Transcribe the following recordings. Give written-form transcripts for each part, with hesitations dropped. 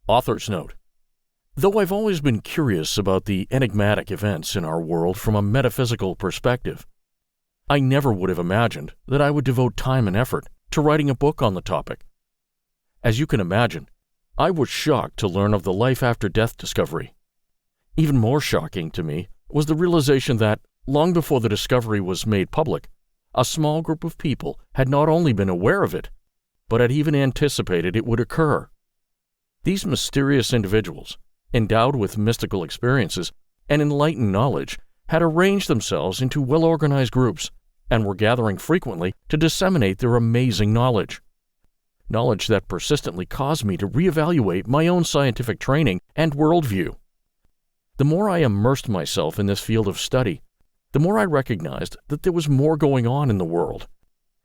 Author's note. Though I've always been curious about the enigmatic events in our world from a metaphysical perspective, I never would have imagined that I would devote time and effort to writing a book on the topic. As you can imagine, I was shocked to learn of the life-after-death discovery. Even more shocking to me was the realization that, long before the discovery was made public, a small group of people had not only been aware of it, but had even anticipated it would occur. These mysterious individuals, endowed with mystical experiences and enlightened knowledge, had arranged themselves into well-organized groups and were gathering frequently to disseminate their amazing knowledge. Knowledge that persistently caused me to reevaluate my own scientific training and worldview. The more I immersed myself in this field of study, the more I recognized that there was more going on in the world,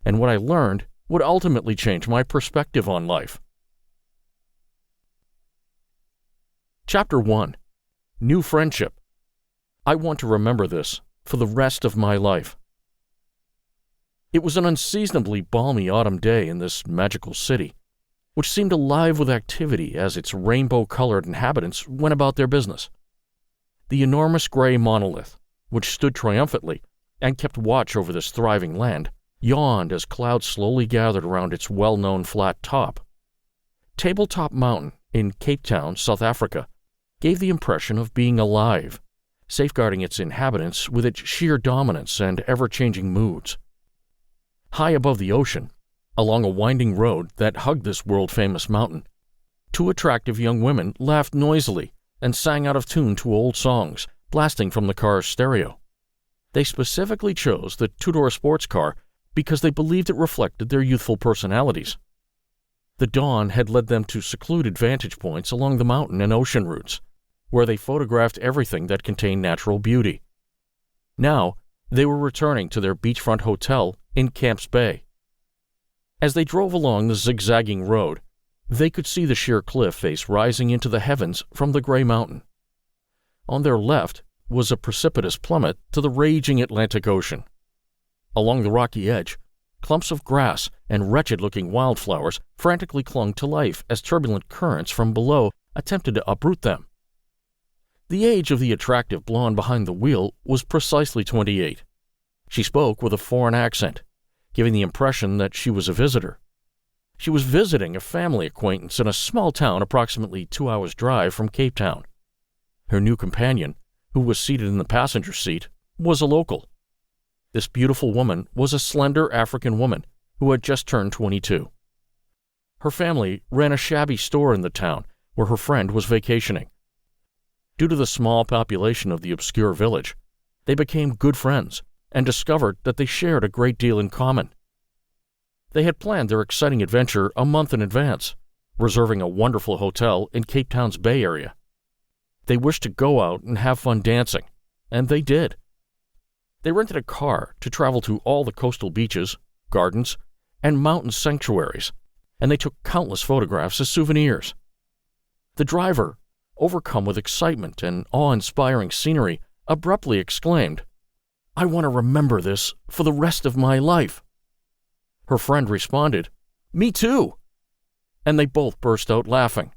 and what I learned would ultimately change my perspective on life. Chapter 1. New Friendship. I want to remember this for the rest of my life. It was an unseasonably balmy autumn day in this magical city, which seemed alive with activity as its rainbow-colored inhabitants went about their business. The enormous gray monolith, which stood triumphantly and kept watch over this thriving land, yawned as clouds slowly gathered around its well-known flat top. Tabletop Mountain in Cape Town, South Africa, gave the impression of being alive, safeguarding its inhabitants with its sheer dominance and ever-changing moods. High above the ocean, along a winding road that hugged this world-famous mountain, two attractive young women laughed noisily and sang out of tune to old songs, blasting from the car's stereo. They specifically chose the two-door sports car because they believed it reflected their youthful personalities. The dawn had led them to secluded vantage points along the mountain and ocean routes, where they photographed everything that contained natural beauty. Now, they were returning to their beachfront hotel in Camps Bay. As they drove along the zigzagging road, they could see the sheer cliff face rising into the heavens from the gray mountain. On their left was a precipitous plummet to the raging Atlantic Ocean. Along the rocky edge, clumps of grass and wretched-looking wildflowers frantically clung to life as turbulent currents from below attempted to uproot them. The age of the attractive blonde behind the wheel was precisely 28. She spoke with a foreign accent, giving the impression that she was a visitor. She was visiting a family acquaintance in a small town approximately 2 hours' drive from Cape Town. Her new companion, who was seated in the passenger seat, was a local. This beautiful woman was a slender African woman who had just turned 22. Her family ran a shabby store in the town where her friend was vacationing. Due to the small population of the obscure village, they became good friends and discovered that they shared a great deal in common. They had planned their exciting adventure a month in advance, reserving a wonderful hotel in Cape Town's Bay Area. They wished to go out and have fun dancing, and they did. They rented a car to travel to all the coastal beaches, gardens, and mountain sanctuaries, and they took countless photographs as souvenirs. The driver, overcome with excitement and awe-inspiring scenery, abruptly exclaimed, "I want to remember this for the rest of my life." Her friend responded, "Me too," and they both burst out laughing.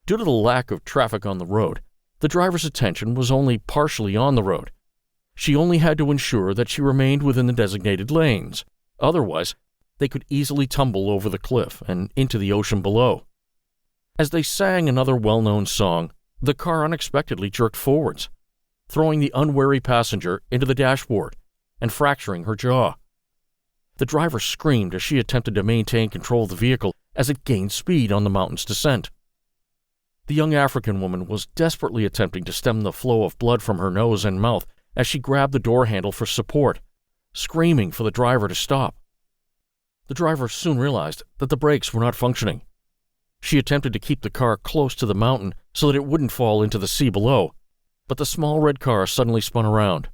Due to the lack of traffic on the road, the driver's attention was only partially on the road. She only had to ensure that she remained within the designated lanes. Otherwise, they could easily tumble over the cliff and into the ocean below. As they sang another well-known song, the car unexpectedly jerked forwards, throwing the unwary passenger into the dashboard and fracturing her jaw. The driver screamed as she attempted to maintain control of the vehicle as it gained speed on the mountain's descent. The young African woman was desperately attempting to stem the flow of blood from her nose and mouth as she grabbed the door handle for support, screaming for the driver to stop. The driver soon realized that the brakes were not functioning. She attempted to keep the car close to the mountain so that it wouldn't fall into the sea below, but the small red car suddenly spun around,